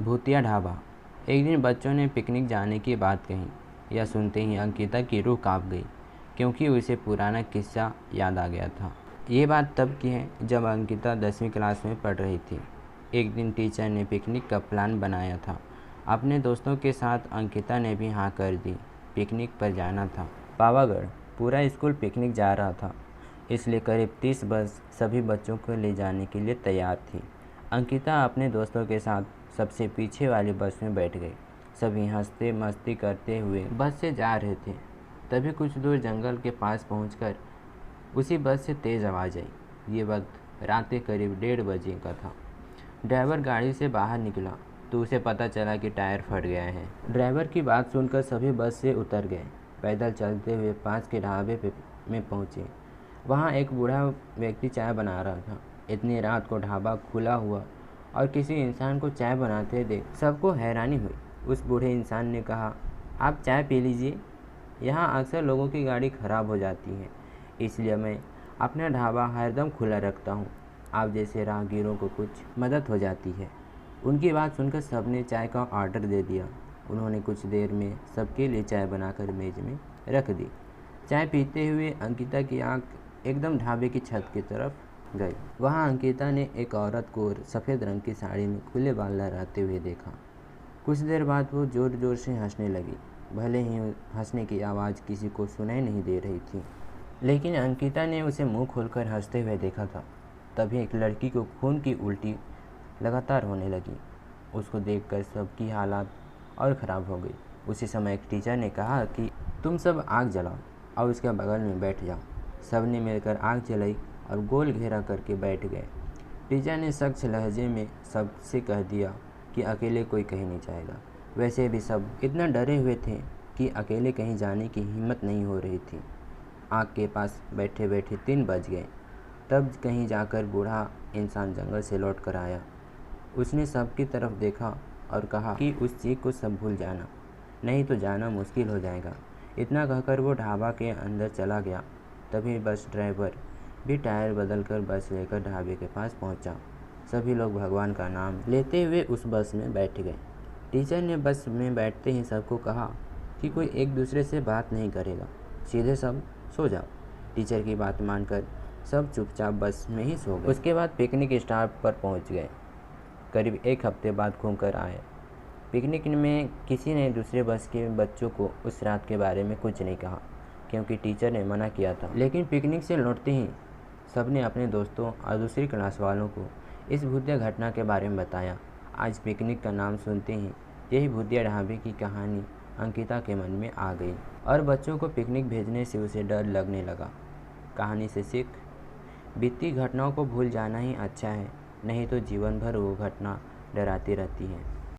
भूतिया ढाबा। एक दिन बच्चों ने पिकनिक जाने की बात कही। यह सुनते ही अंकिता की रूह कांप गई, क्योंकि उसे पुराना किस्सा याद आ गया था। ये बात तब की है जब अंकिता 10वीं क्लास में पढ़ रही थी। एक दिन टीचर ने पिकनिक का प्लान बनाया था। अपने दोस्तों के साथ अंकिता ने भी हाँ कर दी। पिकनिक पर जाना था पावागढ़। पूरा स्कूल पिकनिक जा रहा था, इसलिए करीब 30 बस सभी बच्चों को ले जाने के लिए तैयार थी। अंकिता अपने दोस्तों के साथ सबसे पीछे वाली बस में बैठ गई। सभी हंसते मस्ती करते हुए बस से जा रहे थे। तभी कुछ दूर जंगल के पास पहुंचकर उसी बस से तेज़ आवाज़ आई। ये वक्त रात के करीब 1:30 बजे का था। ड्राइवर गाड़ी से बाहर निकला तो उसे पता चला कि टायर फट गया है। ड्राइवर की बात सुनकर सभी बस से उतर गए। पैदल चलते हुए पास के ढाबे में पहुँचे। वहाँ एक बूढ़ा व्यक्ति चाय बना रहा था। इतनी रात को ढाबा खुला हुआ और किसी इंसान को चाय बनाते देख सबको हैरानी हुई। उस बूढ़े इंसान ने कहा, आप चाय पी लीजिए, यहाँ अक्सर लोगों की गाड़ी खराब हो जाती है, इसलिए मैं अपना ढाबा हरदम खुला रखता हूँ। आप जैसे राहगीरों को कुछ मदद हो जाती है। उनकी बात सुनकर सबने चाय का ऑर्डर दे दिया। उन्होंने कुछ देर में सबके लिए चाय बनाकर मेज में रख दी। चाय पीते हुए अंकिता की आंख एकदम ढाबे की छत की तरफ गई। वहाँ अंकिता ने एक औरत को सफ़ेद रंग की साड़ी में खुले बाल लहराते हुए देखा। कुछ देर बाद वो ज़ोर ज़ोर से हंसने लगी। भले ही हंसने की आवाज़ किसी को सुनाई नहीं दे रही थी, लेकिन अंकिता ने उसे मुंह खोलकर हंसते हुए देखा था। तभी एक लड़की को खून की उल्टी लगातार होने लगी। उसको देखकर सबकी हालत और ख़राब हो गई। उसी समय एक टीचर ने कहा कि तुम सब आग जलाओ और उसके बगल में बैठ जाओ। सबने मिलकर आग जलाई और गोल घेरा करके बैठ गए। टीचर ने सख्त लहजे में सबसे कह दिया कि अकेले कोई कहीं नहीं जाएगा। वैसे भी सब इतना डरे हुए थे कि अकेले कहीं जाने की हिम्मत नहीं हो रही थी। आग के पास बैठे बैठे 3 बज गए। तब कहीं जाकर बूढ़ा इंसान जंगल से लौट कर आया। उसने सबकी तरफ देखा और कहा कि उस चीज़ को सब भूल जाना, नहीं तो जाना मुश्किल हो जाएगा। इतना कहकर वो ढाबा के अंदर चला गया। तभी बस ड्राइवर भी टायर बदलकर बस लेकर ढाबे के पास पहुंचा। सभी लोग भगवान का नाम लेते हुए उस बस में बैठ गए। टीचर ने बस में बैठते ही सबको कहा कि कोई एक दूसरे से बात नहीं करेगा, सीधे सब सो जाओ। टीचर की बात मानकर सब चुपचाप बस में ही सो गए। उसके बाद पिकनिक स्टॉप पर पहुंच गए। करीब 1 हफ्ते बाद घूमकर आए। पिकनिक में किसी ने दूसरे बस के बच्चों को उस रात के बारे में कुछ नहीं कहा, क्योंकि टीचर ने मना किया था। लेकिन पिकनिक से लौटते ही सबने अपने दोस्तों और दूसरी क्लास वालों को इस भूतिया घटना के बारे में बताया। आज पिकनिक का नाम सुनते ही यही भूतिया ढाबे की कहानी अंकिता के मन में आ गई और बच्चों को पिकनिक भेजने से उसे डर लगने लगा। कहानी से सीख, बीती घटनाओं को भूल जाना ही अच्छा है, नहीं तो जीवन भर वो घटना डराती रहती है।